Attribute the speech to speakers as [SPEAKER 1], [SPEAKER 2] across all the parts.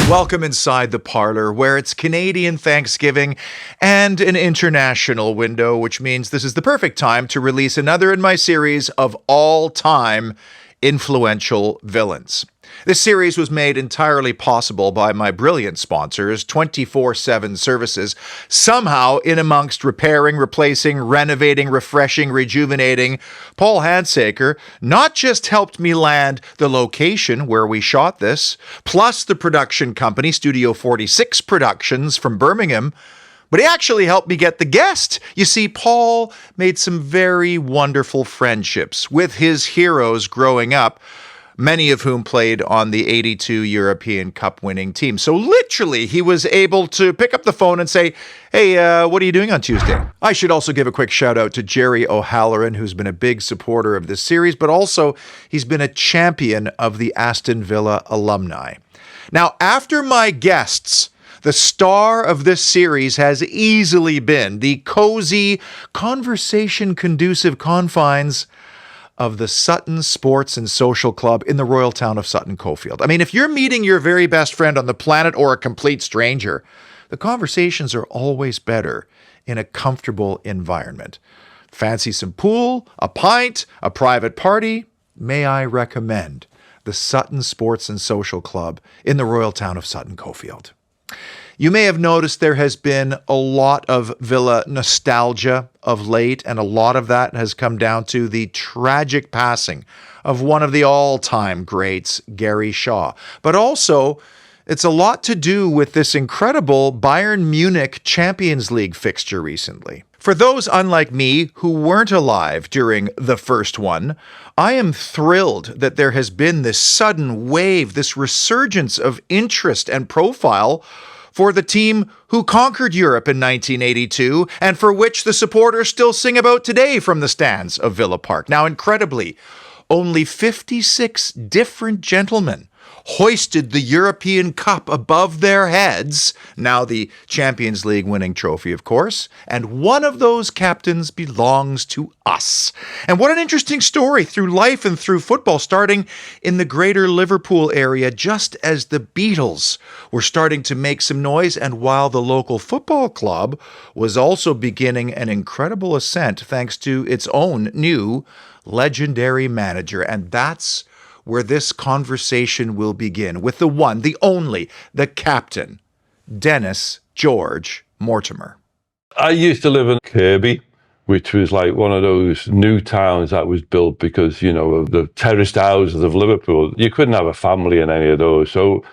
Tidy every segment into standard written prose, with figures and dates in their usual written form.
[SPEAKER 1] Welcome inside the parlor, where it's Canadian Thanksgiving and an international window, which means this is the perfect time to release another in my series of all-time influential villains. This series was made entirely possible by my brilliant sponsors, 24/7 Services, somehow in amongst repairing, replacing, renovating, refreshing, rejuvenating. Paul Handsaker not just helped me land the location where we shot this, plus the production company, Studio 46 Productions from Birmingham, but he actually helped me get the guest. You see, Paul made some very wonderful friendships with his heroes growing up, many of whom played on the '82 European Cup winning team. So literally, he was able to pick up the phone and say, hey, what are you doing on Tuesday? I should also give a quick shout out to Gerry O'Halloran, who's been a big supporter of this series, but also he's been a champion of the Aston Villa alumni. Now, after my guests, the star of this series has easily been the cozy, conversation-conducive confines of the Sutton Sports and Social Club in the royal town of Sutton Coldfield. I mean, if you're meeting your very best friend on the planet or a complete stranger, the conversations are always better in a comfortable environment. Fancy some pool, a pint, a private party? May I recommend the Sutton Sports and Social Club in the royal town of Sutton Coldfield. You may have noticed there has been a lot of Villa nostalgia of late, and a lot of that has come down to the tragic passing of one of the all-time greats, Gary Shaw. But also, it's a lot to do with this incredible Bayern Munich Champions League fixture recently. For those unlike me who weren't alive during the first one, I am thrilled that there has been this sudden wave, this resurgence of interest and profile for the team who conquered Europe in 1982 and for which the supporters still sing about today from the stands of Villa Park. Now, incredibly, only 56 different gentlemen hoisted the European Cup above their heads, now the Champions League winning trophy, of course, and one of those captains belongs to us. And what an interesting story through life and through football, starting in the greater Liverpool area just as the Beatles were starting to make some noise, and while the local football club was also beginning an incredible ascent thanks to its own new legendary manager. And that's where this conversation will begin, with the one, the only, the captain, Dennis George Mortimer.
[SPEAKER 2] I used to live in Kirby, which was like one of those new towns that was built because, you know, of the terraced houses of Liverpool. You couldn't have a family in any of those. So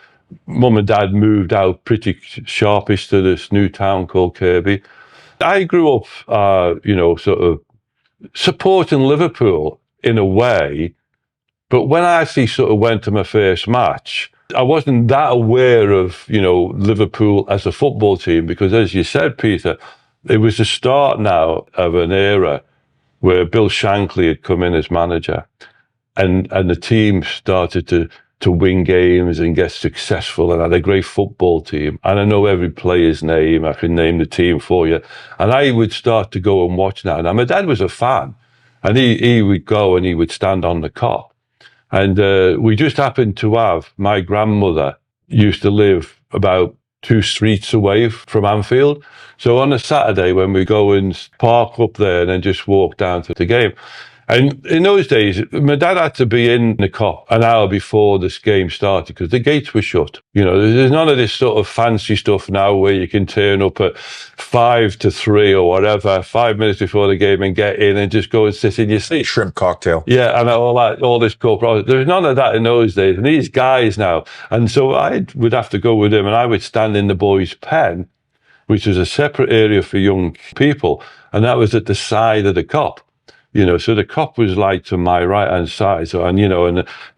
[SPEAKER 2] mum and dad moved out pretty sharpish to this new town called Kirby. I grew up, sort of supporting Liverpool in a way. But when I actually sort of went to my first match, I wasn't that aware of, Liverpool as a football team, because as you said, Peter, it was the start now of an era where Bill Shankly had come in as manager, and the team started to win games and get successful and had a great football team. And I know every player's name. I can name the team for you. And I would start to go and watch now. Now, my dad was a fan, and he would go and he would stand on the cop. And we just happened to have, my grandmother used to live about 2 streets away from Anfield. So on a Saturday when we go and park up there and then just walk down to the game. And in those days, my dad had to be in the Kop an hour before this game started because the gates were shut. There's none of this sort of fancy stuff now where you can turn up at 5 to 3 or whatever, 5 minutes before the game and get in and just go and sit in your seat.
[SPEAKER 1] Shrimp cocktail.
[SPEAKER 2] Yeah, and all this corporate. There's none of that in those days. And these guys now. And so I would have to go with him, and I would stand in the boys' pen, which was a separate area for young people. And that was at the side of the Kop. So the Kop was like to my right-hand side. So, and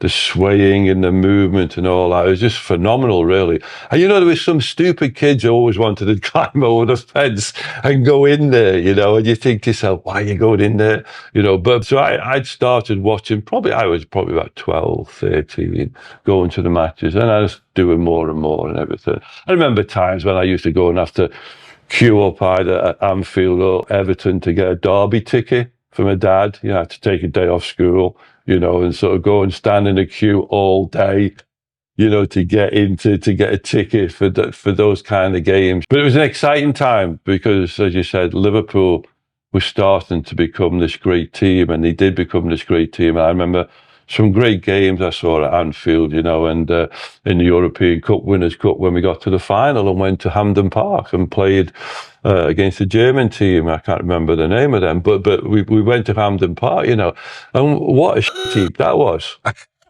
[SPEAKER 2] the swaying and the movement and all that, it was just phenomenal, really. And, there was some stupid kids who always wanted to climb over the fence and go in there, and you think to yourself, why are you going in there? But so I'd started watching, I was probably about 12, 13, going to the matches, and I was doing more and more and everything. I remember times when I used to go and have to queue up either at Anfield or Everton to get a derby ticket for my dad. To take a day off school, and sort of go and stand in a queue all day to get to get a ticket for those kind of games. But it was an exciting time because, as you said, Liverpool was starting to become this great team, and they did become this great team. And I remember some great games I saw at Anfield, and in the European Cup, Winners' Cup, when we got to the final and went to Hampden Park and played against a German team. I can't remember the name of them, but we went to Hampden Park, and what a team that was.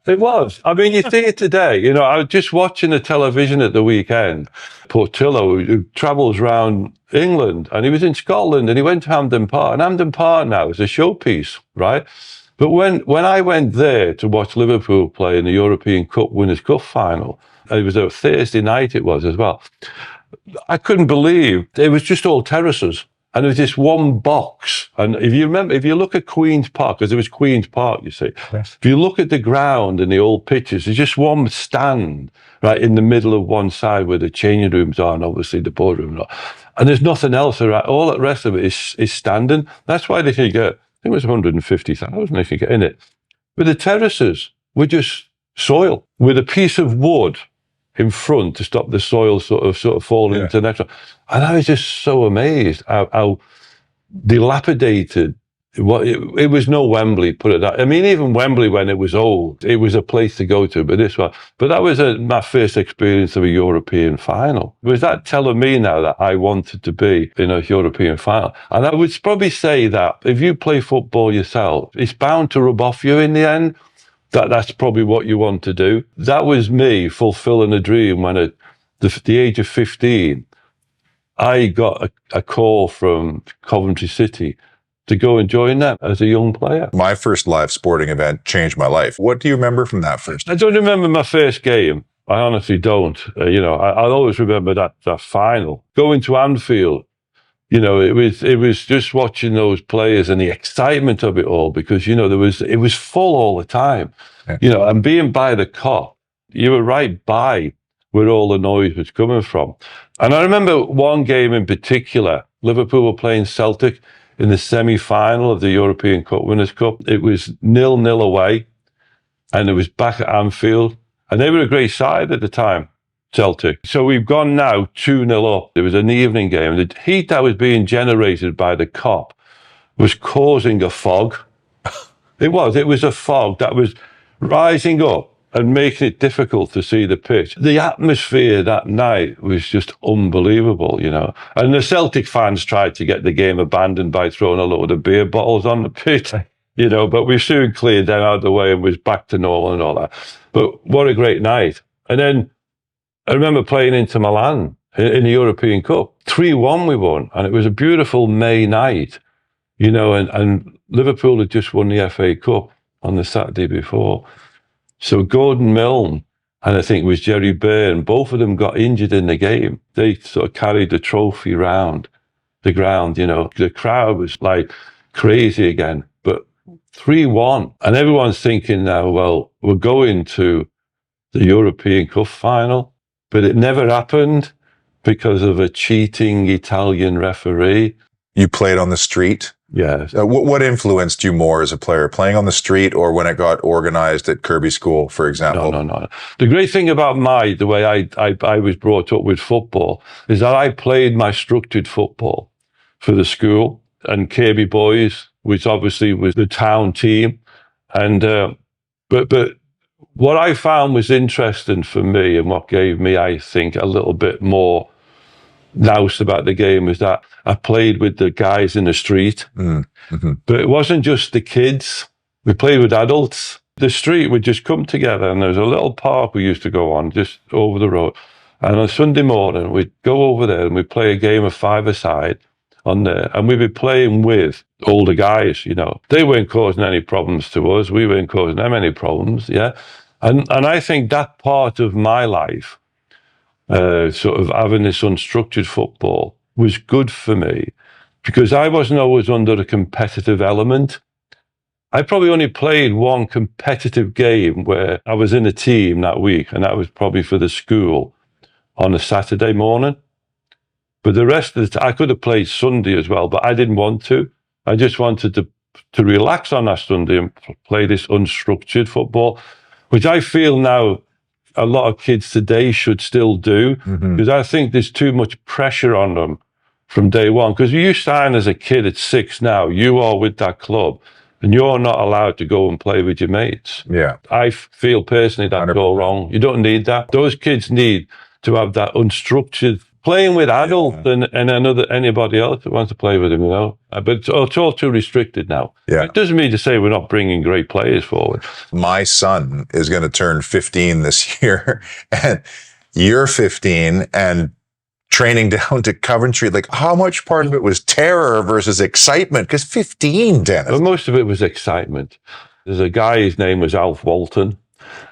[SPEAKER 2] It was. I mean, you see it today. I was just watching the television at the weekend. Portillo, who travels around England, and he was in Scotland, and he went to Hampden Park. And Hampden Park now is a showpiece, right? But when I went there to watch Liverpool play in the European Cup Winners' Cup final, it was a Thursday night it was as well, I couldn't believe it was just all terraces. And there was this one box. And if you look at Queen's Park, because it was Queen's Park, you see, yes. If you look at the ground and the old pitches, there's just one stand right in the middle of one side where the changing rooms are and obviously the boardroom. And there's nothing else around. All the rest of it is standing. That's why they could get, I think it was 150,000 they could get in it. But the terraces were just soil with a piece of wood in front to stop the soil sort of falling into the next one. And I was just so amazed how dilapidated it was. No Wembley, put it that. I mean, even Wembley when it was old, it was a place to go to. But that was my first experience of a European final. Was that telling me now that I wanted to be in a European final? And I would probably say that if you play football yourself, it's bound to rub off you in the end. That's probably what you want to do. That was me fulfilling a dream when at the age of 15, I got a call from Coventry City to go and join them as a young player.
[SPEAKER 3] My first live sporting event changed my life. What do you remember from that first?
[SPEAKER 2] I don't remember my first game. I honestly don't. I'll always remember that final. Going to Anfield, it was just watching those players and the excitement of it all, because, it was full all the time, and being by the Kop, you were right by where all the noise was coming from. And I remember one game in particular, Liverpool were playing Celtic in the semi-final of the European Cup Winners' Cup. It was 0-0 away, and it was back at Anfield, and they were a great side at the time. Celtic. So we've gone now 2-0 up. It was an evening game. The heat that was being generated by the Kop was causing a fog. It was a fog that was rising up and making it difficult to see the pitch. The atmosphere that night was just unbelievable, And the Celtic fans tried to get the game abandoned by throwing a load of beer bottles on the pitch, but we soon cleared them out of the way and was back to normal and all that. But what a great night. And then I remember playing Inter Milan in the European Cup. 3-1 we won, and it was a beautiful May night, and Liverpool had just won the FA Cup on the Saturday before. So Gordon Milne, and I think it was Jerry Byrne, both of them got injured in the game. They sort of carried the trophy round the ground, The crowd was like crazy again, but 3-1. And everyone's thinking now, well, we're going to the European Cup final. But it never happened because of a cheating Italian referee.
[SPEAKER 3] You played on the street?
[SPEAKER 2] Yes.
[SPEAKER 3] What influenced you more as a player, playing on the street or when it got organized at Kirby School, for example?
[SPEAKER 2] No. The great thing about the way I was brought up with football is that I played my structured football for the school and Kirby Boys, which obviously was the town team. And but what I found was interesting for me and what gave me, I think, a little bit more nous about the game was that I played with the guys in the street. Mm-hmm. But it wasn't just the kids. We played with adults. The street would just come together, and there was a little park we used to go on just over the road. And on Sunday morning, we'd go over there and we'd play a game of five-a-side on there. And we'd be playing with older guys, They weren't causing any problems to us. We weren't causing them any problems, yeah. And I think that part of my life, sort of having this unstructured football, was good for me because I wasn't always under a competitive element. I probably only played one competitive game where I was in a team that week, and that was probably for the school on a Saturday morning. But the rest of I could have played Sunday as well, but I didn't want to. I just wanted to relax on that Sunday and play this unstructured football, which I feel now a lot of kids today should still do, because I think there's too much pressure on them from day one. Because you sign as a kid at 6 now, you are with that club, and you're not allowed to go and play with your mates.
[SPEAKER 3] Yeah.
[SPEAKER 2] I feel personally that's
[SPEAKER 3] 100%.
[SPEAKER 2] all wrong. You don't need that. Those kids need to have that unstructured playing with adults and anybody else that wants to play with them, you know. But it's all too restricted now.
[SPEAKER 3] Yeah.
[SPEAKER 2] It doesn't mean to say we're not bringing great players forward.
[SPEAKER 3] My son is going to turn 15 this year, and you're 15 and training down to Coventry. Like, how much part of it was terror versus excitement? Because 15, Dennis.
[SPEAKER 2] Well, most of it was excitement. There's a guy, his name was Alf Walton,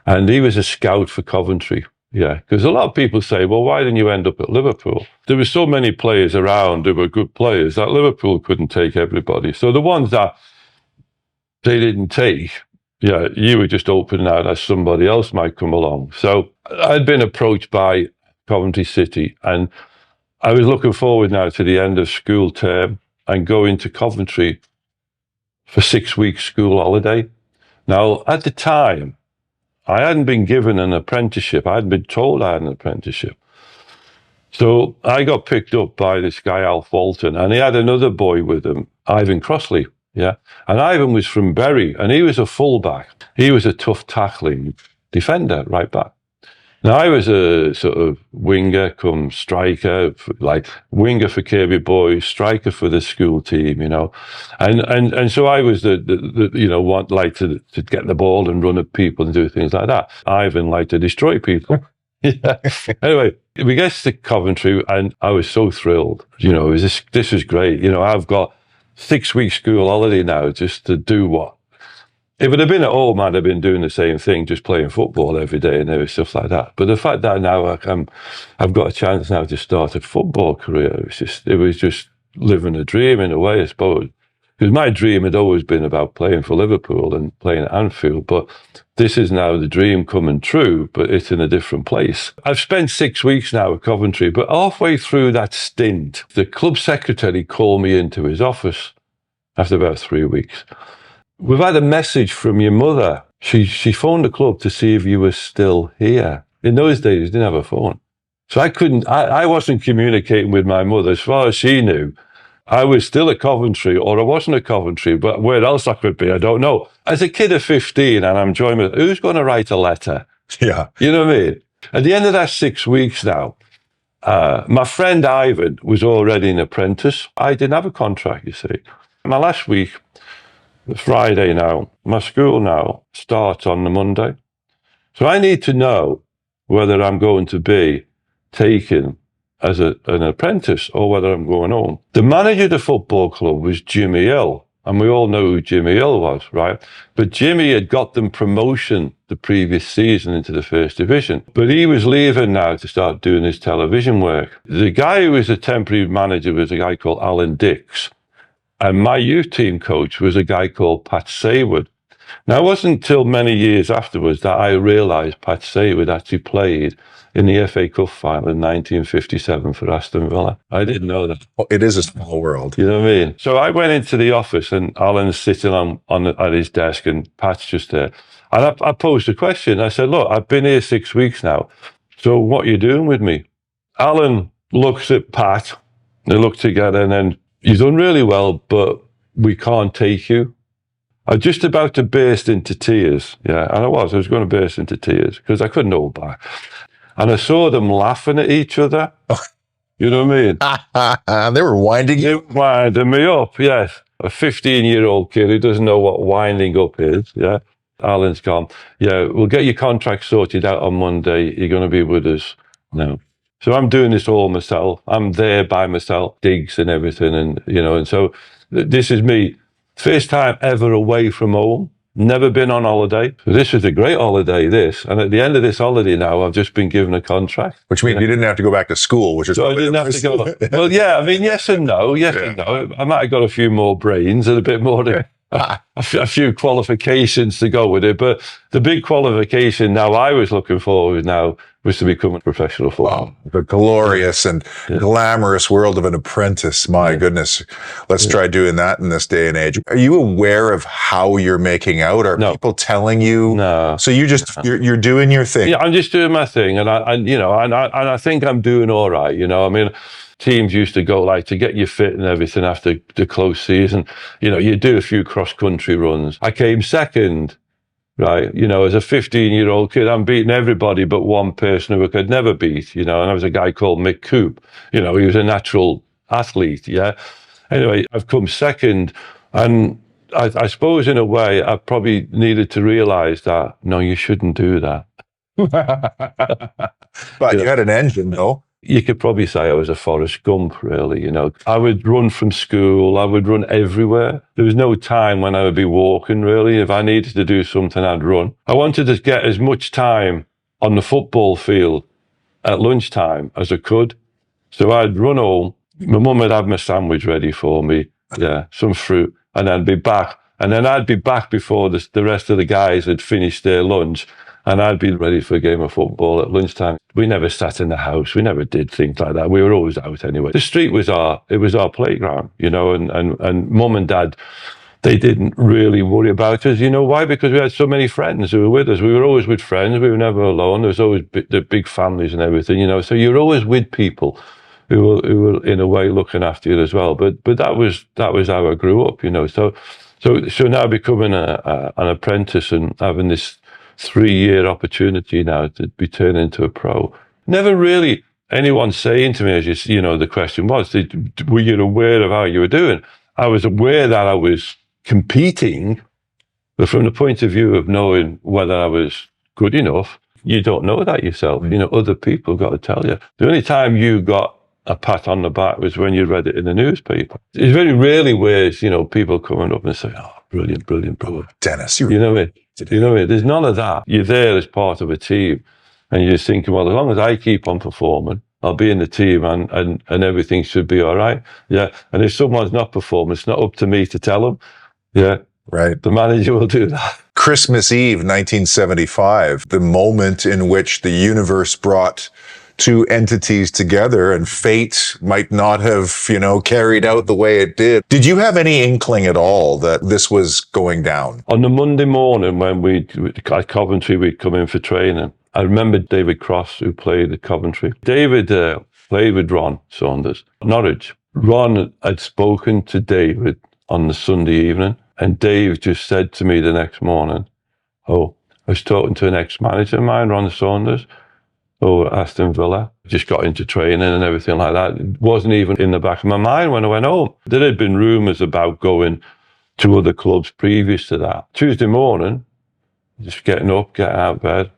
[SPEAKER 2] and he was a scout for Coventry. Yeah, because a lot of people say, well, why didn't you end up at Liverpool? There were so many players around who were good players that Liverpool couldn't take everybody. So the ones that they didn't take, yeah, you were just opening out as somebody else might come along. So I'd been approached by Coventry City, and I was looking forward now to the end of school term and going to Coventry for 6 weeks school holiday. Now, at the time, I hadn't been given an apprenticeship. I hadn't been told I had an apprenticeship. So I got picked up by this guy, Alf Walton, and he had another boy with him, Ivan Crossley. Yeah. And Ivan was from Bury, and he was a fullback. He was a tough tackling defender, right back. Now, I was a sort of winger come striker, like winger for Kirby Boys, striker for the school team, you know. And so I was the you know, like to get the ball and run at people and do things like that. Ivan liked to destroy people. Yeah. Anyway, we get to Coventry, and I was so thrilled. You know, this is great. You know, I've got 6 weeks school holiday now just to do what? If it had been at home, I'd have been doing the same thing, just playing football every day and stuff like that. But the fact that now I've got a chance now to start a football career, it was just living a dream in a way, I suppose. Because my dream had always been about playing for Liverpool and playing at Anfield. But this is now the dream coming true, but it's in a different place. I've spent 6 weeks now at Coventry, but halfway through that stint, the club secretary called me into his office after about 3 weeks. We've had a message from your mother. She phoned the club to see if you were still here. In those days, you didn't have a phone. So I wasn't communicating with my mother. As far as she knew, I was still at Coventry, or I wasn't at Coventry, but where else I could be, I don't know. As a kid of 15, and I'm joining, who's going to write a letter?
[SPEAKER 3] Yeah.
[SPEAKER 2] You know what I mean? At the end of that 6 weeks now, my friend Ivan was already an apprentice. I didn't have a contract, you see. My last week, Friday now, my school now starts on the Monday. So I need to know whether I'm going to be taken as an apprentice or whether I'm going home. The manager of the football club was Jimmy Hill, and we all know who Jimmy Hill was, right? But Jimmy had got them promotion the previous season into the first division. But he was leaving now to start doing his television work. The guy who was a temporary manager was a guy called Alan Dix. And my youth team coach was a guy called Pat Saywood. Now, it wasn't until many years afterwards that I realised Pat Saywood actually played in the FA Cup final in 1957 for Aston Villa. I didn't know that.
[SPEAKER 3] Well, it is a small world.
[SPEAKER 2] You know what I mean? So I went into the office, and Alan's sitting at his desk, and Pat's just there. And I posed a question. I said, look, I've been here 6 weeks now. So what are you doing with me? Alan looks at Pat. They look together, and then, you've done really well, but we can't take you. I was just about to burst into tears. Yeah, and I was going to burst into tears because I couldn't hold back. And I saw them laughing at each other. You know what I mean?
[SPEAKER 3] They were winding you.
[SPEAKER 2] They were winding me up, yes. A 15-year-old kid who doesn't know what winding up is, yeah. Alan's gone, yeah, we'll get your contract sorted out on Monday. You're going to be with us now. So I'm doing this all myself. I'm there by myself, digs and everything. And, you know, and so this is me. First time ever away from home. Never been on holiday. So this was a great holiday, this. And at the end of this holiday now, I've just been given a contract.
[SPEAKER 3] Which means you didn't have to go back to school, which is
[SPEAKER 2] so I didn't have to go. Well, yeah, I mean, yes and no. Yes and no. I might have got a few more brains and a bit more. a few qualifications to go with it. But the big qualification now I was looking forward now was to become a professional footballer.
[SPEAKER 3] Wow, the glorious and glamorous world of an apprentice. My goodness. Let's try doing that in this day and age. Are you aware of how you're making out? Are people telling you?
[SPEAKER 2] No.
[SPEAKER 3] So you're doing your thing.
[SPEAKER 2] Yeah, I'm just doing my thing, and I think I'm doing all right. I mean, teams used to go like to get you fit and everything after the close season. You do a few cross-country runs. I came second, right? As a 15-year-old kid, I'm beating everybody but one person who I could never beat, and that was a guy called Mick Coop. He was a natural athlete, yeah? Anyway, I've come second, and I suppose in a way I probably needed to realise that, no, you shouldn't do that.
[SPEAKER 3] But you had an engine, though.
[SPEAKER 2] You could probably say I was a Forrest Gump, really. I would run from school. I would run everywhere. There was no time when I would be walking, really. If I needed to do something, I'd run. I wanted to get as much time on the football field at lunchtime as I could. So I'd run home. My mum would have my sandwich ready for me. Yeah, some fruit. And I'd be back. And then I'd be back before the rest of the guys had finished their lunch. And I'd be ready for a game of football at lunchtime. We never sat in the house. We never did things like that. We were always out anyway. The street was our playground, and mum and dad, they didn't really worry about us. You know why? Because we had so many friends who were with us. We were always with friends. We were never alone. There was always the big families and everything, So you're always with people who were in a way looking after you as well. But that was how I grew up, So now becoming an apprentice and having this 3-year opportunity now to be turned into a pro. Never really anyone saying to me, as the question was, were you aware of how you were doing? I was aware that I was competing, but from the point of view of knowing whether I was good enough, you don't know that yourself. Other people got to tell you. The only time you got a pat on the back was when you read it in the newspaper. It's very rarely where, people coming up and saying, oh, brilliant, bro.
[SPEAKER 3] Dennis,
[SPEAKER 2] you know what I mean? There's none of that. You're there as part of a team, and you're just thinking, well, as long as I keep on performing, I'll be in the team, and everything should be all right. Yeah. And if someone's not performing, it's not up to me to tell them. Yeah.
[SPEAKER 3] Right.
[SPEAKER 2] The manager will do that.
[SPEAKER 3] Christmas Eve, 1975, the moment in which the universe brought two entities together and fate might not have, carried out the way it did. Did you have any inkling at all that this was going down?
[SPEAKER 2] On the Monday morning when at Coventry, we'd come in for training. I remember David Cross, who played at Coventry. David played with Ron Saunders, Norwich. Ron had spoken to David on the Sunday evening, and Dave just said to me the next morning, oh, I was talking to an ex-manager of mine, Ron Saunders, over at Aston Villa. Just got into training and everything like that. It wasn't even in the back of my mind when I went home. There had been rumours about going to other clubs previous to that. Tuesday morning, just getting up, getting out of bed,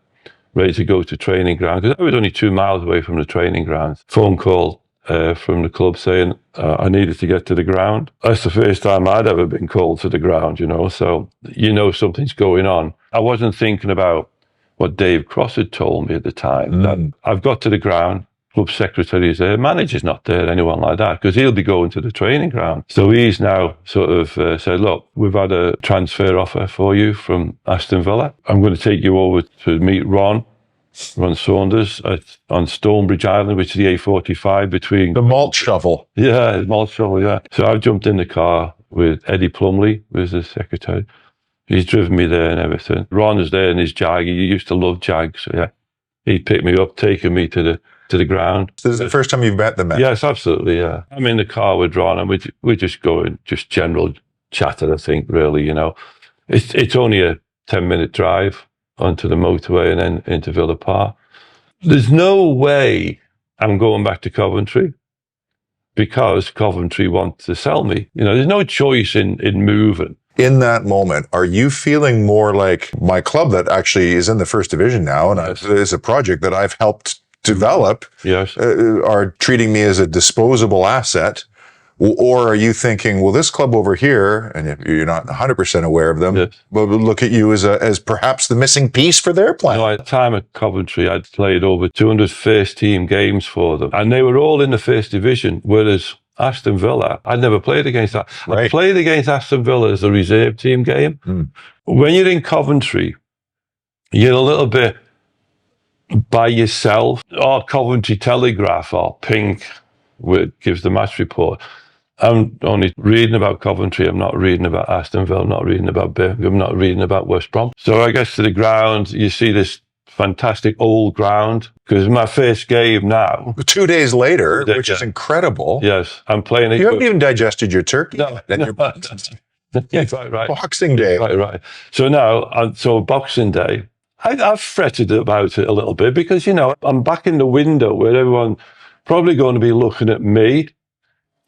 [SPEAKER 2] ready to go to training ground, because I was only 2 miles away from the training ground. Phone call from the club saying I needed to get to the ground. That's the first time I'd ever been called to the ground, so something's going on. I wasn't thinking about what Dave Cross had told me at the time, that I've got to the ground, club secretary is there, manager's not there, anyone like that, because he'll be going to the training ground. So he's now sort of said, look, we've had a transfer offer for you from Aston Villa. I'm going to take you over to meet Ron Saunders on Stonebridge Island, which is the A45 between...
[SPEAKER 3] The malt shovel.
[SPEAKER 2] Yeah, the malt shovel, yeah. So I've jumped in the car with Eddie Plumley, who's the secretary. He's driven me there and everything. Ron is there in his Jag. He used to love Jags. So yeah, he picked me up, taking me to the ground.
[SPEAKER 3] So this is the first time you've met the man?
[SPEAKER 2] Yes, absolutely, yeah. I'm in the car with Ron, and we're just going, just general chatter, I think, really, It's only a 10-minute drive onto the motorway and then into Villa Park. There's no way I'm going back to Coventry because Coventry want to sell me. There's no choice in moving.
[SPEAKER 3] In that moment, are you feeling more like my club that actually is in the first division now, and is a project that I've helped develop, are treating me as a disposable asset? Or are you thinking, well, this club over here, and you're not 100% aware of them, but look at you as perhaps the missing piece for their plan?
[SPEAKER 2] At the time at Coventry, I'd played over 200 first team games for them, and they were all in the first division, whereas Aston Villa. I'd never played against that.
[SPEAKER 3] Right.
[SPEAKER 2] I played against Aston Villa as a reserve team game. When you're in Coventry, you're a little bit by yourself. Or Coventry Telegraph or Pink gives the match report. I'm only reading about Coventry. I'm not reading about Aston Villa. I'm not reading about Birmingham. I'm not reading about West Brom. So I guess to the ground, you see this fantastic old ground. Because my first game now.
[SPEAKER 3] 2 days later, which is incredible.
[SPEAKER 2] Yes, I'm playing it.
[SPEAKER 3] You haven't even digested your turkey.
[SPEAKER 2] No,
[SPEAKER 3] You're
[SPEAKER 2] right.
[SPEAKER 3] Boxing Day.
[SPEAKER 2] Right. So now, Boxing Day, I've fretted about it a little bit because, I'm back in the window where everyone probably going to be looking at me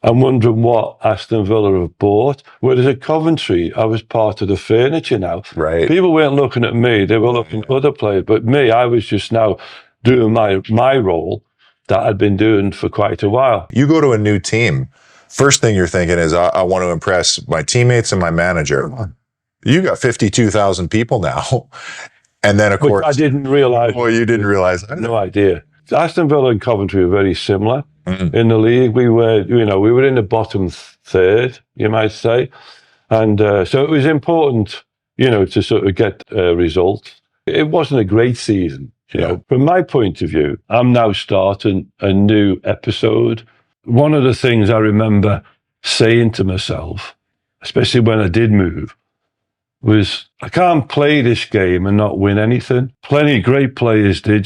[SPEAKER 2] and wondering what Aston Villa have bought. Whereas at Coventry, I was part of the furniture now.
[SPEAKER 3] Right.
[SPEAKER 2] People weren't looking at me, they were looking at other players. But me, I was just now doing my role that I'd been doing for quite a while.
[SPEAKER 3] You go to a new team. First thing you're thinking is, I want to impress my teammates and my manager. You got 52,000 people now. And then, of course,
[SPEAKER 2] I didn't realize.
[SPEAKER 3] Well, you didn't realize that.
[SPEAKER 2] No idea. Aston Villa and Coventry were very similar in the league. We were in the bottom third, you might say. And so it was important, to sort of get results. It wasn't a great season. From my point of view, I'm now starting a new episode. One of the things I remember saying to myself, especially when I did move, was I can't play this game and not win anything. Plenty of great players did,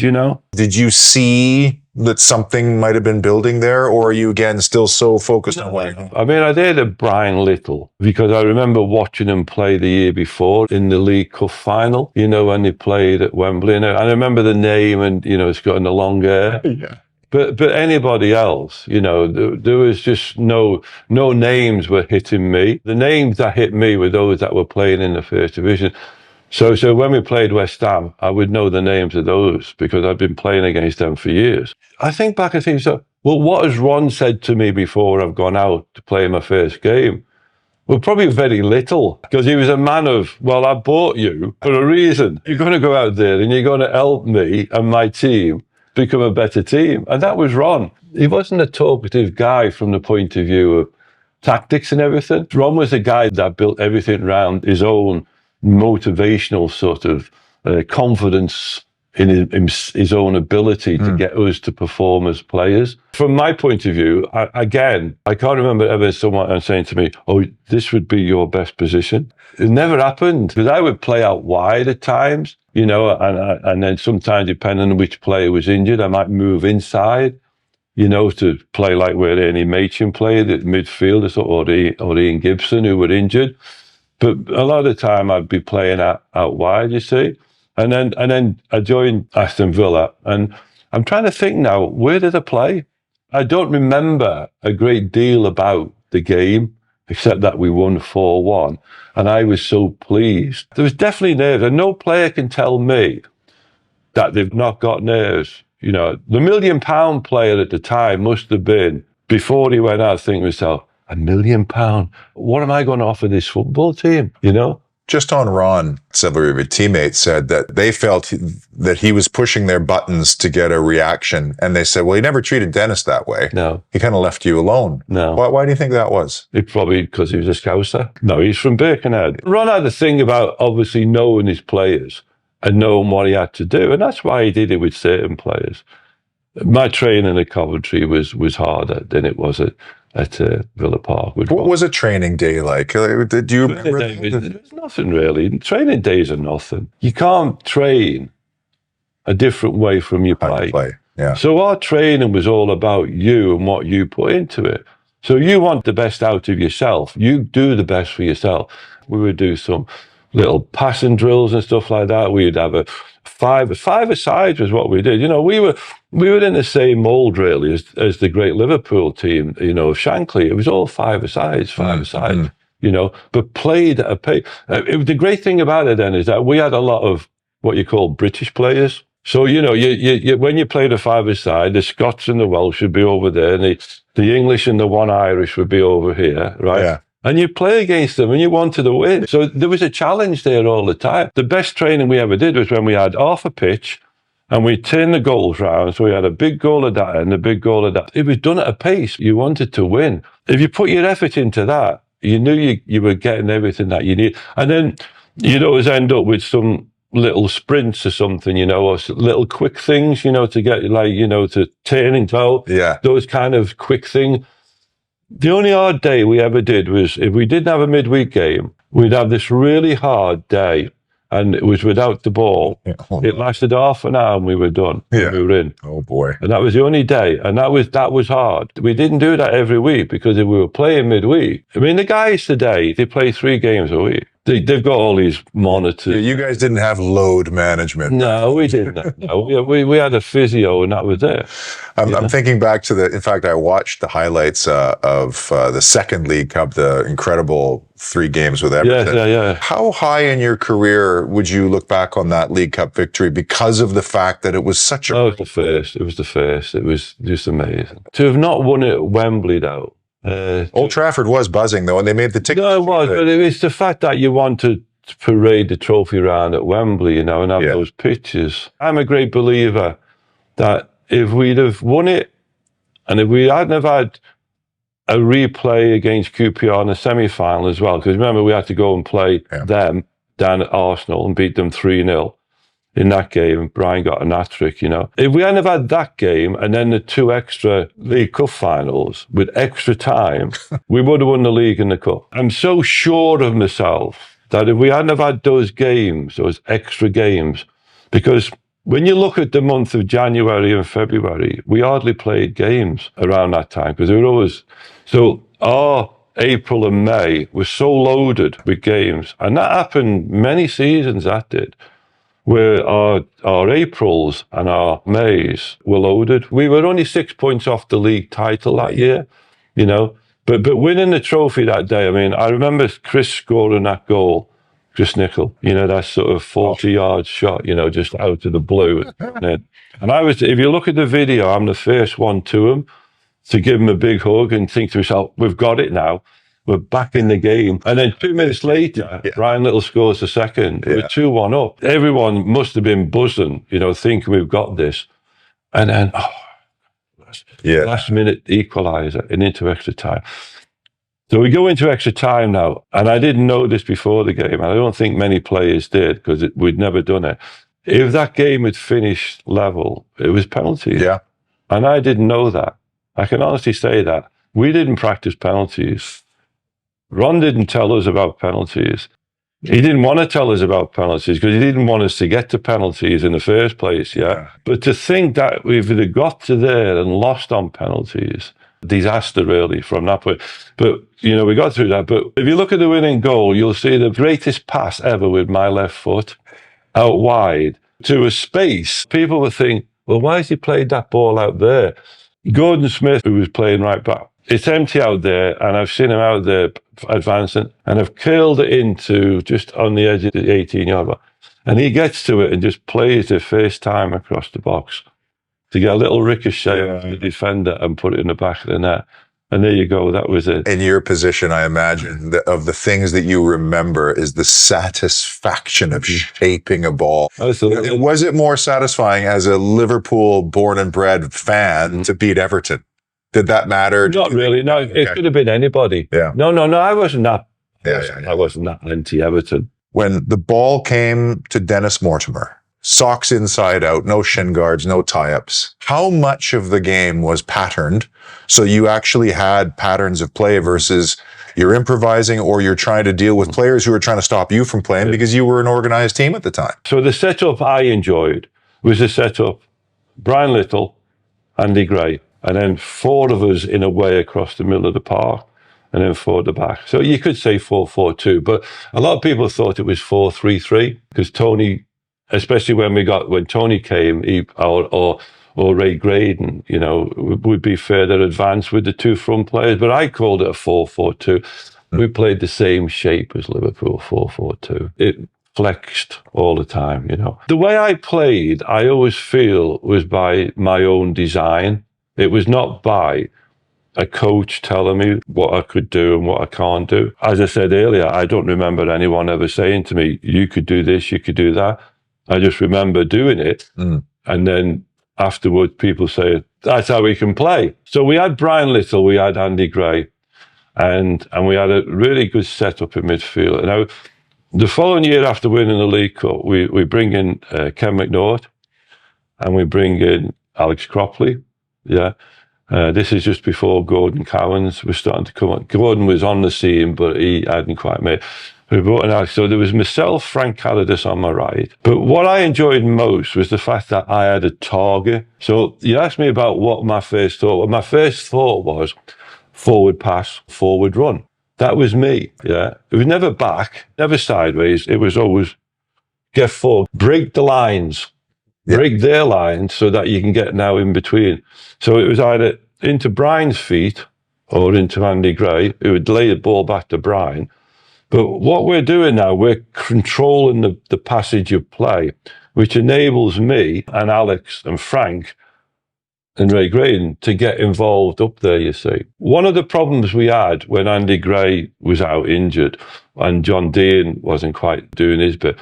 [SPEAKER 2] Did you see that something might have been building there, or are you again still so focused on winning? I mean, I did at Brian Little because I remember watching him play the year before in the League Cup final, when they played at Wembley. And I remember the name and, it's got in the long hair.
[SPEAKER 3] Yeah.
[SPEAKER 2] But anybody else, there was just no names were hitting me. The names that hit me were those that were playing in the first division. So when we played West Ham, I would know the names of those because I'd been playing against them for years. I think back and think, what has Ron said to me before I've gone out to play my first game? Well, probably very little, because he was a man of, I bought you for a reason. You're going to go out there and you're going to help me and my team become a better team. And that was Ron. He wasn't a talkative guy from the point of view of tactics and everything. Ron was the guy that built everything around his own motivational sort of confidence in his own ability to get us to perform as players. From my point of view, I can't remember ever someone saying to me, this would be your best position. It never happened, because I would play out wide at times, and then sometimes, depending on which player was injured, I might move inside, to play like where Ernie Machin played at midfield, or Ian Gibson, who were injured. But a lot of the time I'd be playing out wide, you see. And then I joined Aston Villa, and I'm trying to think now, where did I play? I don't remember a great deal about the game, except that we won 4-1, and I was so pleased. There was definitely nerves, and no player can tell me that they've not got nerves. The £1 million player at the time must have been, before he went out, thinking to himself, £1 million? What am I going to offer this football team,
[SPEAKER 3] Just on Ron, several of your teammates said that they felt that he was pushing their buttons to get a reaction. And they said, well, he never treated Dennis that way.
[SPEAKER 2] No.
[SPEAKER 3] He kind of left you alone.
[SPEAKER 2] No.
[SPEAKER 3] Why do you think that was?
[SPEAKER 2] It's probably because he was a Scouser. No, he's from Birkenhead. Ron had a thing about obviously knowing his players and knowing what he had to do. And that's why he did it with certain players. My training at Coventry was harder than it was at Villa Park.
[SPEAKER 3] What was a training day like? Do you remember that?
[SPEAKER 2] There's nothing really. Training days are nothing. You can't train a different way from your play.
[SPEAKER 3] Yeah.
[SPEAKER 2] So our training was all about you and what you put into it. So you want the best out of yourself. You do the best for yourself. We would do some little passing drills and stuff like that. We'd have a five-a-side was what we did. We were in the same mould really as the great Liverpool team, of Shankly. It was all five-a-side, but played at a pace. The great thing about it then is that we had a lot of what you call British players. So, you when you played a five-a-side, the Scots and the Welsh would be over there, and the English and the one Irish would be over here, right?
[SPEAKER 3] Yeah.
[SPEAKER 2] And you play against them and you wanted to win. So there was a challenge there all the time. The best training we ever did was when we had half a pitch And we turned the goals round. So we had a big goal of that and a big goal of that. It was done at a pace. You wanted to win. If you put your effort into that, you knew you were getting everything that you need. And then you'd always end up with some little sprints or something, or little quick things, to get to turn into those kind of quick things. The only hard day we ever did was if we didn't have a midweek game, we'd have this really hard day. And it was without the ball. It lasted half an hour and we were done. We were in.
[SPEAKER 3] Oh boy.
[SPEAKER 2] And that was the only day. And that was hard. We didn't do that every week because if we were playing midweek, I mean, the guys today, they play 3 games a week. They've got all these monitors.
[SPEAKER 3] You guys didn't have load management.
[SPEAKER 2] No, we didn't. No, we had a physio and that was it.
[SPEAKER 3] I'm thinking back to in fact, I watched the highlights of the second League Cup, the incredible 3 games with Everton.
[SPEAKER 2] Yeah.
[SPEAKER 3] How high in your career would you look back on that League Cup victory because of the fact that it was such a...
[SPEAKER 2] Oh, it was the first. It was just amazing. To have not won it at Wembley, though.
[SPEAKER 3] Old Trafford was buzzing, though, and they made the ticket.
[SPEAKER 2] No, it was, but it was the fact that you want to parade the trophy around at Wembley, and have those pictures. I'm a great believer that if we'd have won it, and if we hadn't have had a replay against QPR in the semi-final as well, because remember, we had to go and play them down at Arsenal and beat them 3-0. In that game, Brian got an hat-trick, If we hadn't have had that game and then the 2 extra League Cup finals with extra time, we would have won the league and the cup. I'm so sure of myself that if we hadn't have had those games, those extra games, because when you look at the month of January and February, we hardly played games around that time because we were always... So our April and May were so loaded with games, and that happened many seasons, that did, where our Aprils and our Mays were loaded. We were only 6 points off the league title that year, but winning the trophy that day, I mean, I remember Chris scoring that goal, Chris Nichol, that sort of 40-yard shot, just out of the blue. And if you look at the video, I'm the first one to him to give him a big hug and think to myself, we've got it now. We're back in the game. And then 2 minutes later, Ryan Little scores the second. We're 2-1 up. Everyone must have been buzzing, thinking we've got this. And then, last minute equaliser and into extra time. So we go into extra time now. And I didn't know this before the game. And I don't think many players did because we'd never done it. If that game had finished level, it was penalties.
[SPEAKER 3] Yeah.
[SPEAKER 2] And I didn't know that. I can honestly say that. We didn't practice penalties. Ron didn't tell us about penalties. He didn't want to tell us about penalties because he didn't want us to get to penalties in the first place, But to think that if we'd have got to there and lost on penalties, disaster really from that point. But, we got through that. But if you look at the winning goal, you'll see the greatest pass ever with my left foot out wide to a space. People would think, well, why has he played that ball out there? Gordon Smith, who was playing right back, it's empty out there, and I've seen him out there advancing, and I've curled it into just on the edge of the 18-yard line. And he gets to it and just plays it first time across the box to get a little ricochet off the defender and put it in the back of the net. And there you go, that was it.
[SPEAKER 3] In your position, I imagine, of the things that you remember is the satisfaction of shaping a ball.
[SPEAKER 2] Absolutely.
[SPEAKER 3] Was it more satisfying as a Liverpool born and bred fan to beat Everton? Did that matter?
[SPEAKER 2] Not really. No, it could have been anybody.
[SPEAKER 3] Yeah.
[SPEAKER 2] No. I wasn't that.
[SPEAKER 3] I
[SPEAKER 2] wasn't that anti-Everton.
[SPEAKER 3] When the ball came to Dennis Mortimer, socks inside out, no shin guards, no tie-ups, how much of the game was patterned? So you actually had patterns of play versus you're improvising or you're trying to deal with players who are trying to stop you from playing because you were an organized team at the time.
[SPEAKER 2] So the setup I enjoyed was the setup Brian Little, Andy Gray, and then 4 of us in a way across the middle of the park, and then 4 at the back. So you could say 4-4-2, but a lot of people thought it was 4-3-3 because Tony, especially when Tony came, or Ray Graydon, would be further advanced with the 2 front players. But I called it a 4-4-2. We played the same shape as Liverpool, 4-4-2. It flexed all the time, The way I played, I always feel, was by my own design. It was not by a coach telling me what I could do and what I can't do. As I said earlier, I don't remember anyone ever saying to me, you could do this, you could do that. I just remember doing it And then afterwards, people say, that's how we can play. So we had Brian Little, we had Andy Gray, and we had a really good setup in midfield. Now, the following year after winning the League Cup, we bring in Ken McNaught, and we bring in Alex Cropley. Yeah. This is just before Gordon Cowans was starting to come on. Gordon was on the scene, but he hadn't quite made it. We brought in Alex. So there was myself, Frank Calidus on my right. But what I enjoyed most was the fact that I had a target. So you asked me about what my first thought was. My first thought was forward pass, forward run. That was me, yeah. It was never back, never sideways. It was always get forward, break the lines, break their lines so that you can get now in between. So it was either into Brian's feet or into Andy Gray, who would lay the ball back to Brian. But what we're doing now, we're controlling the passage of play, which enables me and Alex and Frank and Ray Graydon to get involved up there, you see. One of the problems we had when Andy Gray was out injured and John Dean wasn't quite doing his bit,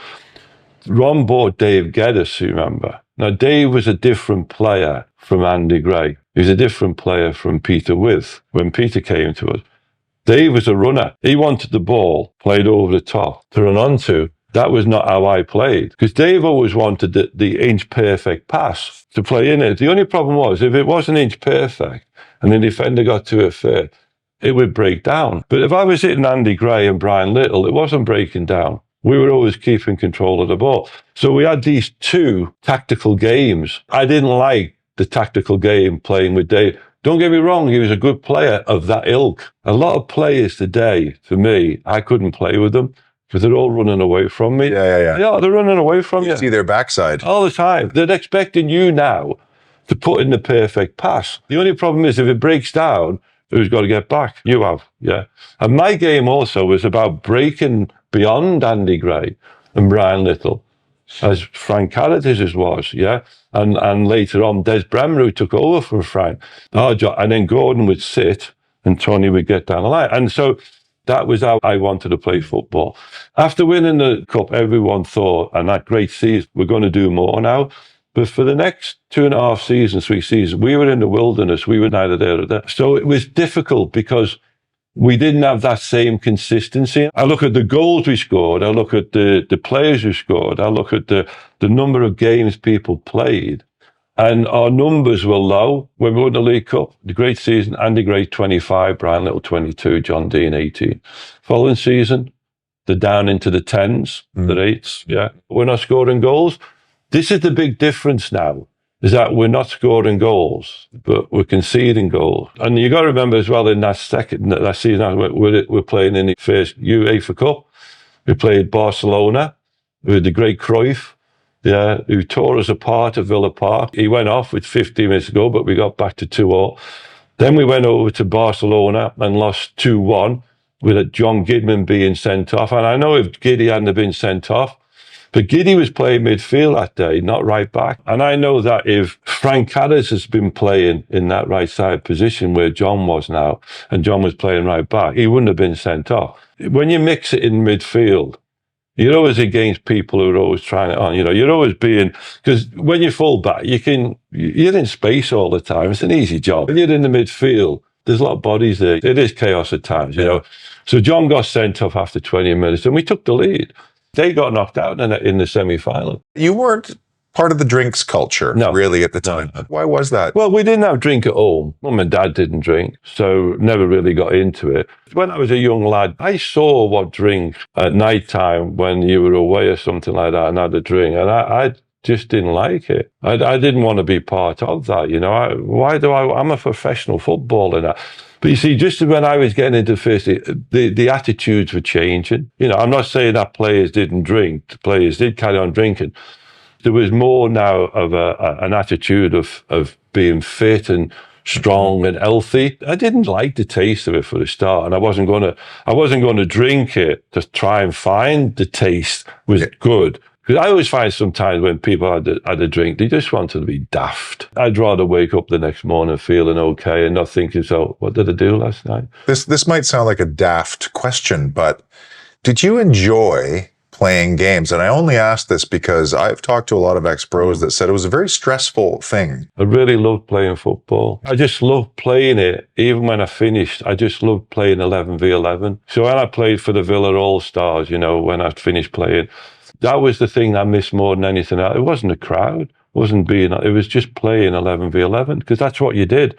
[SPEAKER 2] Ron bought Dave Geddes, you remember. Now, Dave was a different player from Andy Gray. He was a different player from Peter With when Peter came to us. Dave was a runner. He wanted the ball played over the top to run onto. That was not how I played, because Dave always wanted the inch perfect pass to play in it. The only problem was if it wasn't inch perfect and the defender got to it fair, it would break down. But if I was hitting Andy Gray and Brian Little, it wasn't breaking down. We were always keeping control of the ball. So we had these two tactical games. I didn't like the tactical game playing with Dave. Don't get me wrong, he was a good player of that ilk. A lot of players today, for me, I couldn't play with them because they're all running away from me.
[SPEAKER 3] Yeah,
[SPEAKER 2] they're running away from you.
[SPEAKER 3] See their backside.
[SPEAKER 2] All the time. They're expecting you now to put in the perfect pass. The only problem is if it breaks down, who's got to get back? You have, yeah. And my game also was about breaking beyond Andy Gray and Brian Little, as Frank Calidus's was, yeah. And later on, Des Bremer, who took over from Frank. And then Gordon would sit and Tony would get down the line. And so that was how I wanted to play football. After winning the cup, everyone thought, and that great season, we're going to do more now. But for the next 2.5 seasons, 3 seasons, we were in the wilderness. We were neither there nor there. So it was difficult because we didn't have that same consistency. I look at the goals we scored. I look at the players who scored. I look at the number of games people played. And our numbers were low when we won the League Cup. The great season, Andy Gray 25, Brian Little 22, John Dean 18. Following season, they're down into the 10s, the 8s. Yeah, we're not scoring goals. This is the big difference now, is that we're not scoring goals, but we're conceding goals. And you got to remember as well, in that season, we're playing in the first UEFA Cup. We played Barcelona with the great Cruyff, yeah, who tore us apart at Villa Park. He went off with 15 minutes to go, but we got back to 2-2. Then we went over to Barcelona and lost 2-1 with John Gidman being sent off. And I know if Giddy hadn't been sent off, but Giddy was playing midfield that day, not right back. And I know that if Frank Caddis has been playing in that right side position where John was now, and John was playing right back, he wouldn't have been sent off. When you mix it in midfield, you're always against people who are always trying it on. You know, you're always being, because when you fall back, you're in space all the time. It's an easy job. When you're in the midfield, there's a lot of bodies there. It is chaos at times, you know. So John got sent off after 20 minutes and we took the lead. They got knocked out in the semi-final.
[SPEAKER 3] You weren't part of the drinks culture, really, at the time. No. Why was that?
[SPEAKER 2] Well, we didn't have drink at home. Mum and Dad didn't drink, so never really got into it. When I was a young lad, I saw what drink at night time when you were away or something like that and had a drink, and I just didn't like it. I didn't want to be part of that, you know. I'm a professional footballer now. But you see, just when I was getting into first, the attitudes were changing. You know, I'm not saying that players didn't drink. The players did carry on drinking. There was more now of an attitude of being fit and strong and healthy. I didn't like the taste of it for the start, and I wasn't going to drink it to try and find the taste was good. Because I always find sometimes when people had a drink, they just wanted to be daft. I'd rather wake up the next morning feeling okay and not thinking, so what did I do last night?
[SPEAKER 3] This might sound like a daft question, but did you enjoy playing games? And I only ask this because I've talked to a lot of ex-pros that said it was a very stressful thing.
[SPEAKER 2] I really loved playing football. I just loved playing it. Even when I finished, I just loved playing 11v11. So when I played for the Villa All-Stars, you know, when I finished playing, that was the thing I missed more than anything else. It wasn't a crowd. It was just playing 11v11, because that's what you did.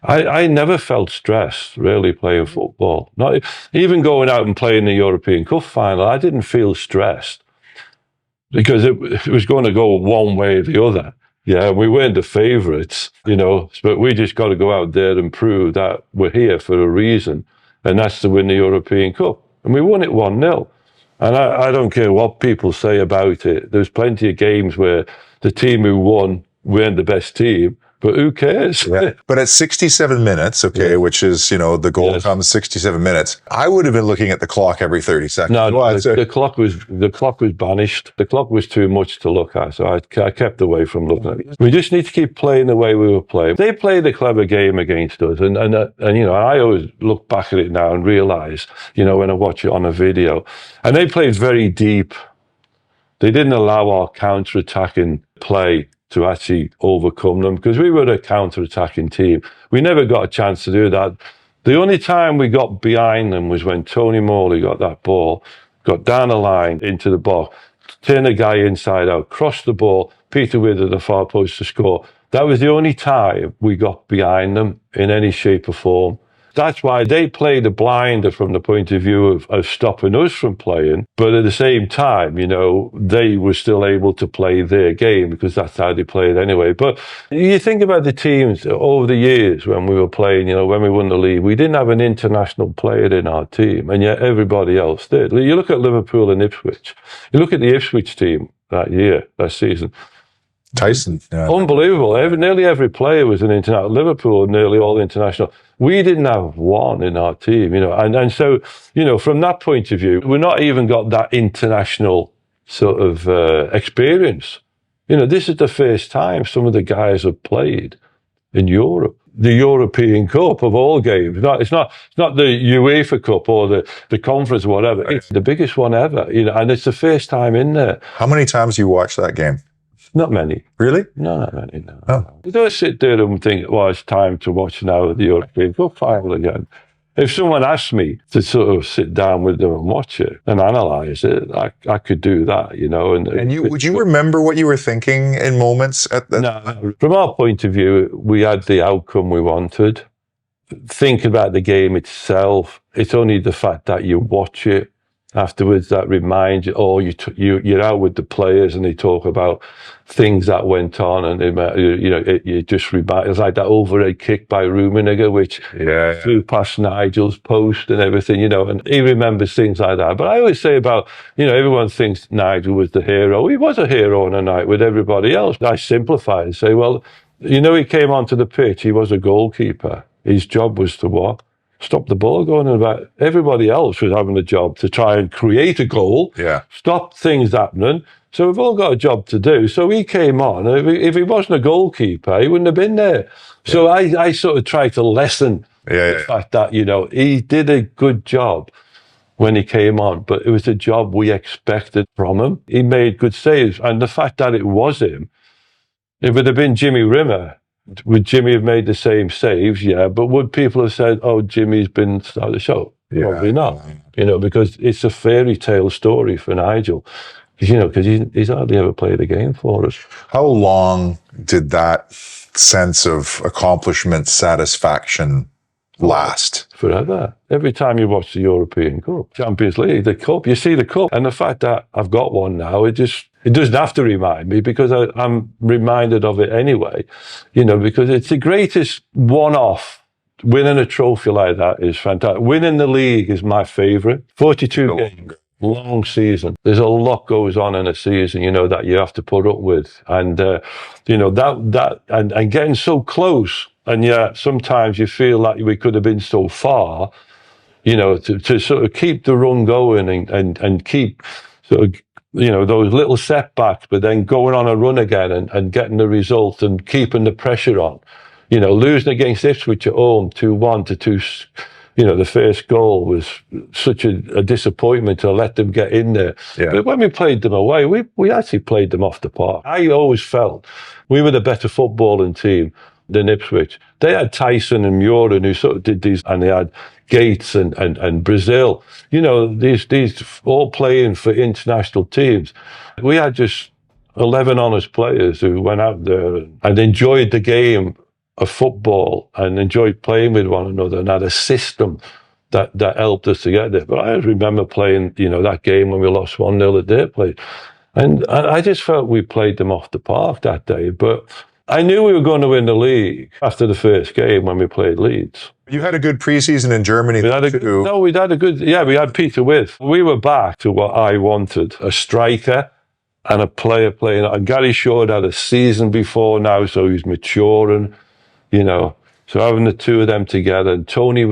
[SPEAKER 2] I never felt stressed really playing football. Not even going out and playing the European Cup final. I didn't feel stressed because it was going to go one way or the other. Yeah, we weren't the favourites, you know, but we just got to go out there and prove that we're here for a reason, and that's to win the European Cup. And we won it 1-0. And I don't care what people say about it. There's plenty of games where the team who won weren't the best team, but who cares?
[SPEAKER 3] Yeah. But at 67 minutes, okay,
[SPEAKER 2] Yeah.
[SPEAKER 3] which is, you know, the goal
[SPEAKER 2] Yes.
[SPEAKER 3] comes 67 minutes. I would have been looking at the clock every 30 seconds.
[SPEAKER 2] No,
[SPEAKER 3] Well,
[SPEAKER 2] the clock was banished. The clock was too much to look at, so I kept away from looking at it. We just need to keep playing the way we were playing. They played a clever game against us, and you know, I always look back at it now and realise, you know, when I watch it on a video, and they played very deep. They didn't allow our counter-attacking play to actually overcome them, because we were a counter-attacking team. We never got a chance to do that. The only time we got behind them was when Tony Morley got that ball, got down the line into the box, turned a guy inside out, crossed the ball, Peter Withers at the far post to score. That was the only time we got behind them in any shape or form. That's why they played a blinder from the point of view of stopping us from playing. But at the same time, you know, they were still able to play their game, because that's how they played anyway. But you think about the teams over the years when we were playing, you know, when we won the league, we didn't have an international player in our team, and yet everybody else did. You look at Liverpool and Ipswich. You look at the Ipswich team that season.
[SPEAKER 3] Tyson. Yeah.
[SPEAKER 2] Unbelievable. Nearly every player was an international. Liverpool, nearly all international. We didn't have one in our team, you know. And so, you know, from that point of view, we're not even got that international sort of experience. You know, this is the first time some of the guys have played in Europe. The European Cup of all games. It's not the UEFA Cup or the conference or whatever. Right. It's the biggest one ever, you know, and it's the first time in there.
[SPEAKER 3] How many times you watched that game?
[SPEAKER 2] Not many.
[SPEAKER 3] Really?
[SPEAKER 2] No, not many, no.
[SPEAKER 3] Oh.
[SPEAKER 2] You don't sit there and think, well, it's time to watch now the European Cup final again. If someone asked me to sort of sit down with them and watch it and analyse it, I could do that, you know. And
[SPEAKER 3] would you remember what you were thinking in moments at that?
[SPEAKER 2] No. From our point of view, we had the outcome we wanted. Thinking about the game itself, it's only the fact that you watch it afterwards that reminds you, or you're out with the players and they talk about things that went on, and you know, it just reminds. It's like that overhead kick by Rummenigge, which flew past Nigel's post and everything, you know, and he remembers things like that. But I always say about, you know, everyone thinks Nigel was the hero. He was a hero on a night with everybody else. I simplify and say, well, you know, he came onto the pitch, he was a goalkeeper. His job was to what? Stop the ball going about. Everybody else was having a job to try and create a goal, stop things happening. So we've all got a job to do. So he came on. If he wasn't a goalkeeper, he wouldn't have been there. So I sort of try to lessen the fact that, you know, he did a good job when he came on, but it was a job we expected from him. He made good saves. And the fact that it was him, if it had been Jimmy Rimmer, would Jimmy have made the same saves? Yeah. But would people have said, oh, Jimmy's been star of the show? Probably not. You know, because it's a fairy tale story for Nigel. You know, because he's hardly ever played a game for us.
[SPEAKER 3] How long did that sense of accomplishment, satisfaction last?
[SPEAKER 2] Forever. Every time you watch the European Cup, Champions League, the Cup, you see the Cup. And the fact that I've got one now, it doesn't have to remind me, because I'm reminded of it anyway, you know, because it's the greatest one-off. Winning a trophy like that is fantastic. Winning the league is my favourite. 42 games, long season. There's a lot goes on in a season, you know, that you have to put up with. And, you know, and getting so close. And yet sometimes you feel like we could have been so far, you know, to sort of keep the run going and keep sort of, you know, those little setbacks, but then going on a run again and getting the result and keeping the pressure on. You know, losing against Ipswich at home 2-1 to the first goal was such a disappointment to let them get in there.
[SPEAKER 3] Yeah.
[SPEAKER 2] But when we played them away, we actually played them off the park. I always felt we were the better footballing team than Ipswich. They had Tyson and Muren who sort of did these, and they had Gates and Brazil. These all playing for international teams. We had just 11 honest players who went out there and enjoyed the game of football and enjoyed playing with one another and had a system that helped us to get there. But I remember playing, that game when we lost 1-0 at their place. And I just felt we played them off the park that day. But I knew we were going to win the league after the first game when we played Leeds.
[SPEAKER 3] You had a good preseason in Germany
[SPEAKER 2] We had Peter With. We were back to what I wanted, a striker and a player playing. And Gary Shaw had a season before now, so he's maturing, So having the two of them together, and Tony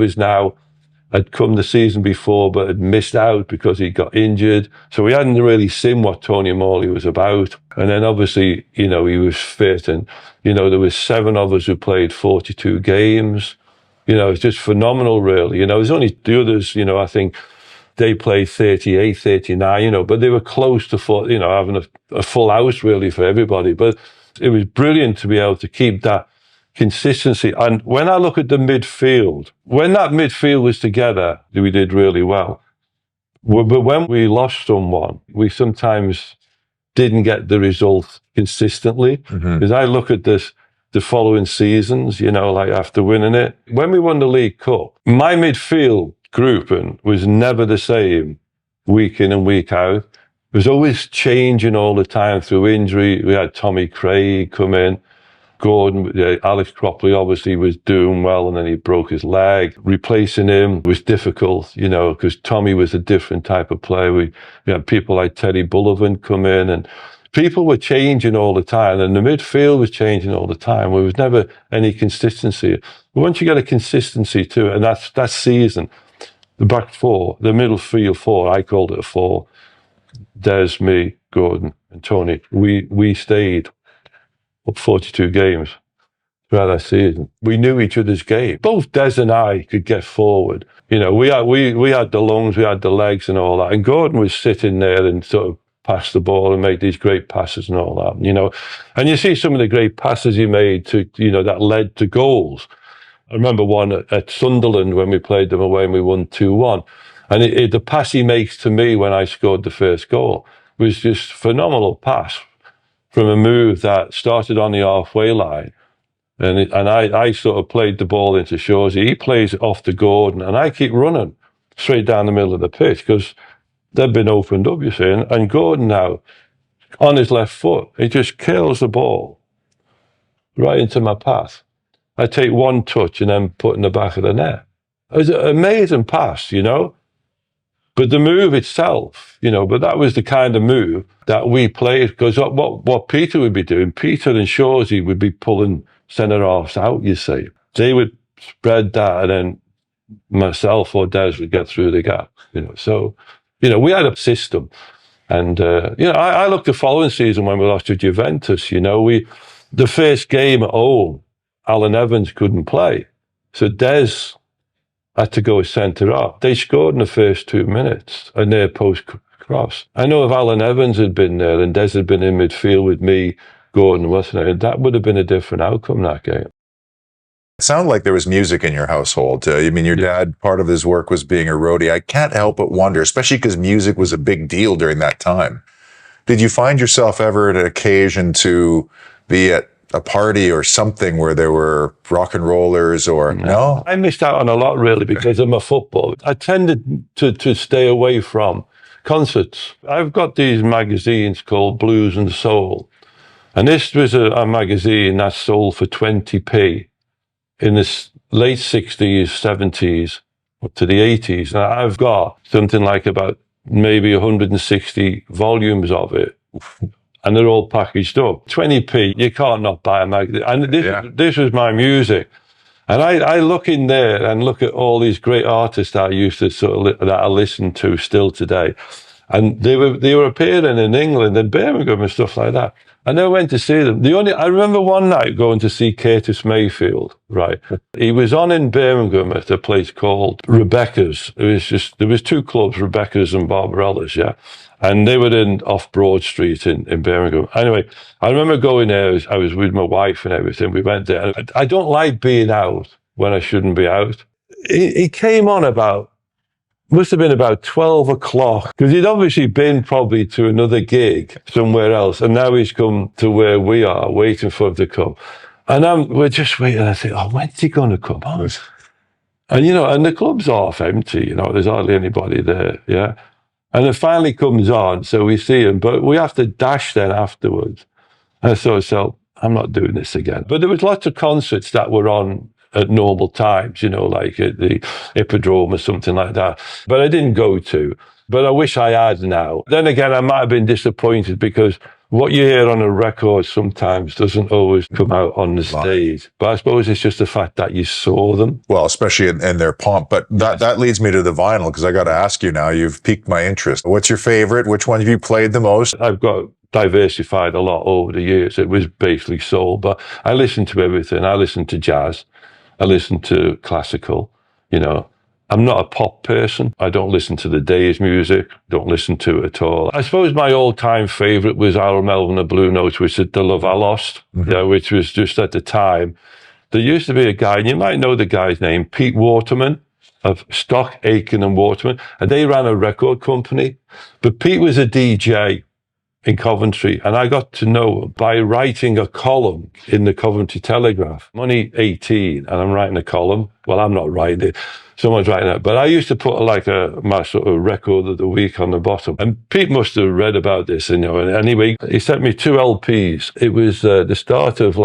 [SPEAKER 2] had come the season before, but had missed out because he got injured. So we hadn't really seen what Tony Morley was about. And then obviously, he was fit, and, there was 7 of us who played 42 games. It's just phenomenal, really. There's only the others, I think they played 38, 39, but they were close to having a full house, really, for everybody. But it was brilliant to be able to keep that consistency. And when I look at the midfield, when that midfield was together, we did really well. But when we lost someone, we sometimes didn't get the result consistently. Because I look at the following seasons, like after winning it. When we won the League Cup, my midfield grouping was never the same week in and week out. It was always changing all the time through injury. We had Tommy Craig come in. Gordon, Alex Cropley obviously was doing well, and then he broke his leg. Replacing him was difficult, because Tommy was a different type of player. We had people like Terry Bullivant come in, and people were changing all the time, and the midfield was changing all the time. There was never any consistency. But once you get a consistency to it, and that's that season, the back four, the middle field four, I called it a four. Des, me, Gordon, and Tony. We stayed up 42 games throughout that season. We knew each other's game. Both Des and I could get forward. We had the lungs, we had the legs and all that. And Gordon was sitting there and sort of pass the ball and make these great passes and all that, And you see some of the great passes he made to, that led to goals. I remember one at Sunderland when we played them away and we won 2-1. And the pass he makes to me when I scored the first goal was just phenomenal pass from a move that started on the halfway line. And I sort of played the ball into Shawsey. He plays it off to Gordon, and I keep running straight down the middle of the pitch because they've been opened up, you see. And Gordon now, on his left foot, he just kills the ball right into my path. I take one touch and then put in the back of the net. It was an amazing pass, But the move itself, but that was the kind of move that we played, because what Peter would be doing, Peter and Shawsey would be pulling centre-halves out, you see. They would spread that, and then myself or Des would get through the gap, So, we had a system. And, I looked the following season when we lost to Juventus, the first game at home, Alan Evans couldn't play. So Des had to go centre up. They scored in the first 2 minutes, a near post cross. I know if Alan Evans had been there and Des had been in midfield with me, Gordon, wasn't it? That would have been a different outcome, that game.
[SPEAKER 3] It sounded like there was music in your household. Your dad, part of his work was being a roadie. I can't help but wonder, especially because music was a big deal during that time. Did you find yourself ever at an occasion to be at a party or something where there were rock and rollers or no?
[SPEAKER 2] I missed out on a lot, really, because of my football. I tended to stay away from concerts. I've got these magazines called Blues and Soul. And this was a magazine that sold for 20p in the late 60s, 70s, up to the 80s. And I've got something like about maybe 160 volumes of it. And they're all packaged up. 20p, you can't not buy a magazine. And this was my music. And I look in there and look at all these great artists that I used to that I listen to still today. And they were appearing in England and Birmingham and stuff like that. And I went to see them. I remember one night going to see Curtis Mayfield, right? He was on in Birmingham at a place called Rebecca's. There was two clubs, Rebecca's and Barbarella's, yeah? And they were off Broad Street in Birmingham. Anyway, I remember going there. I was with my wife and everything. We went there. I don't like being out when I shouldn't be out. He came on must have been about 12 o'clock, because he'd obviously been probably to another gig somewhere else, and now he's come to where we are, waiting for him to come. And we're just waiting. I think, when's he going to come on? And, and the club's half empty, there's hardly anybody there, yeah? And it finally comes on, so we see him, but we have to dash then afterwards. And so I'm not doing this again. But there was lots of concerts that were on at normal times, like at the Hippodrome or something like that. But I didn't go to. But I wish I had now. Then again, I might have been disappointed, because what you hear on a record sometimes doesn't always come out on the stage. But I suppose it's just the fact that you saw them.
[SPEAKER 3] Well, especially in their pomp. But that leads me to the vinyl, because I got to ask you now, you've piqued my interest. What's your favorite? Which one have you played the most?
[SPEAKER 2] I've got diversified a lot over the years. It was basically soul, but I listen to everything. I listen to jazz. I listen to classical, I'm not a pop person. I don't listen to the day's music, don't listen to it at all. I suppose my all-time favourite was Harold Melvin and Blue Notes, which is The Love I Lost, which was just at the time. There used to be a guy, and you might know the guy's name, Pete Waterman, of Stock, Aitken and Waterman, and they ran a record company. But Pete was a DJ in Coventry, and I got to know him by writing a column in the Coventry Telegraph. I'm only 18 and I'm writing a column. Well, I'm not writing it, someone's writing it, but I used to put my sort of record of the week on the bottom. And Pete must have read about this, and anyway, he sent me 2 LPs. It was the start of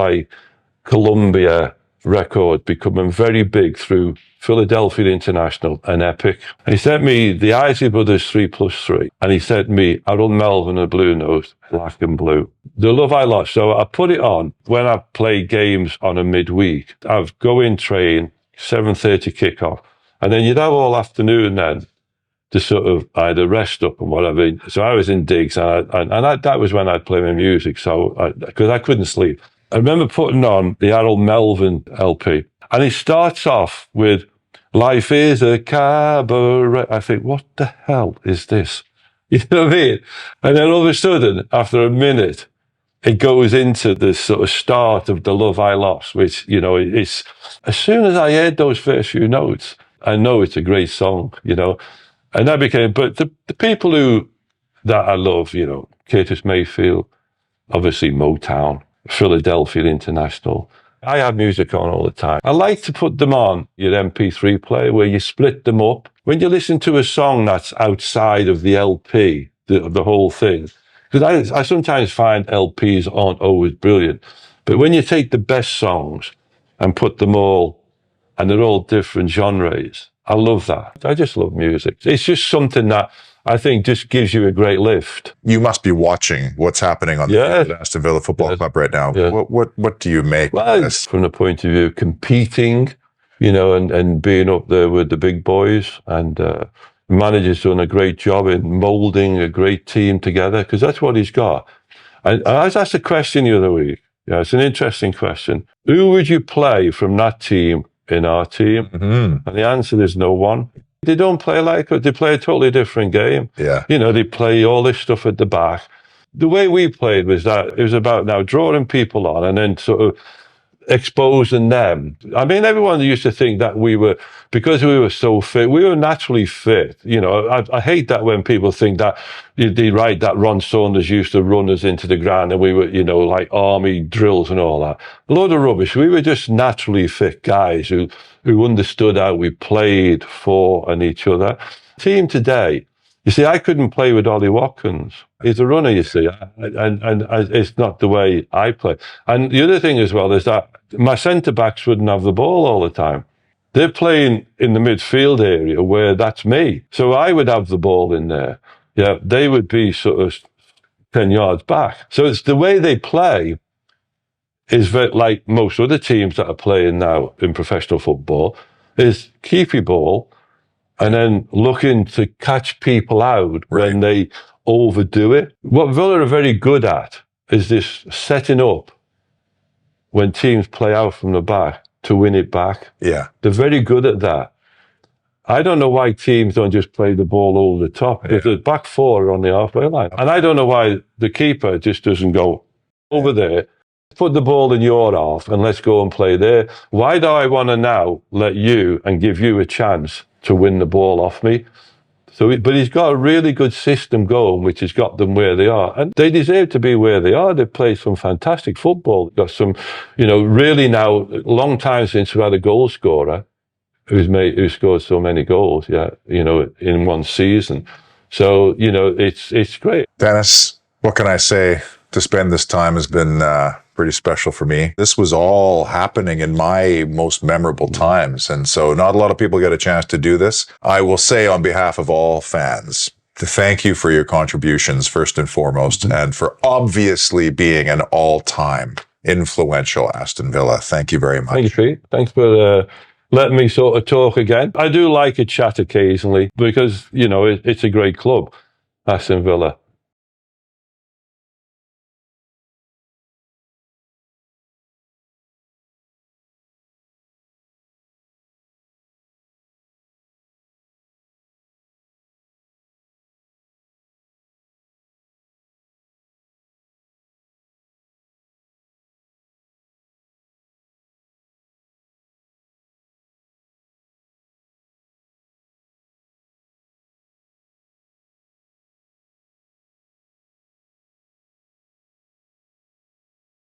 [SPEAKER 2] Columbia record becoming very big through Philadelphia International and Epic. And he sent me the Isley Brothers 3+3, and he sent me Harold Melvin and Blue Notes, Black and Blue. The Love I Lost. So I put it on when I play games on a midweek. I'd go in, train, 7:30 kickoff, and then you'd have all afternoon then to sort of either rest up and whatever. So I was in digs, and that was when I'd play my music. So because I couldn't sleep. I remember putting on the Harold Melvin LP, and it starts off with "Life is a cabaret." I think, what the hell is this? You know what I mean? And then all of a sudden, after a minute, it goes into the sort of start of The Love I Lost, which, it's, as soon as I heard those first few notes, I know it's a great song, and that became, but the people that I love, Curtis Mayfield, obviously Motown, Philadelphia International. I have music on all the time. I like to put them on your MP3 player where you split them up. When you listen to a song that's outside of the LP, the whole thing, because I sometimes find LPs aren't always brilliant, but when you take the best songs and put them all, and they're all different genres, I love that. I just love music. It's just something that I think just gives you a great lift.
[SPEAKER 3] You must be watching what's happening on the field at Aston Villa Football Club right now. Yeah. What do you make of this?
[SPEAKER 2] From the point of view of competing, and being up there with the big boys, and the manager's done a great job in moulding a great team together, because that's what he's got. And I was asked a question the other week. Yeah, it's an interesting question. Who would you play from that team in our team? Mm-hmm. And the answer is no one. They don't play like us. They play a totally different game.
[SPEAKER 3] Yeah.
[SPEAKER 2] They play all this stuff at the back. The way we played was that it was about now drawing people on and then sort of exposing them. I mean, everyone used to think that because we were so fit, we were naturally fit. I hate that when people think that they write that Ron Saunders used to run us into the ground and we were, like army drills and all that. A load of rubbish. We were just naturally fit guys who understood how we played for and each other. Team today, you see, I couldn't play with Ollie Watkins. He's a runner, you see, and it's not the way I play. And the other thing as well is that my centre-backs wouldn't have the ball all the time. They're playing in the midfield area where that's me. So I would have the ball in there. Yeah, they would be sort of 10 yards back. So it's the way they play is very, like most other teams that are playing now in professional football, is keep your ball and then looking to catch people out when they overdo it. What Villa are very good at is this setting up when teams play out from the back to win it back.
[SPEAKER 3] Yeah.
[SPEAKER 2] They're very good at that. I don't know why teams don't just play the ball over the top. If the back four are on the halfway line. And I don't know why the keeper just doesn't go over there, put the ball in your half and let's go and play there. Why do I want to now let you and give you a chance to win the ball off me? But he's got a really good system going, which has got them where they are. And they deserve to be where they are. They've played some fantastic football. Got some, really now, a long time since we had a goal scorer who scored so many goals, in one season. So, it's great.
[SPEAKER 3] Dennis, what can I say? To spend this time has been pretty special for me. This was all happening in my most memorable times. And so not a lot of people get a chance to do this. I will say on behalf of all fans, to thank you for your contributions, first and foremost, and for obviously being an all-time influential Aston Villa. Thank you very much.
[SPEAKER 2] Thank you, Pete. Thanks for letting me sort of talk again. I do like a chat occasionally because, it's a great club, Aston Villa.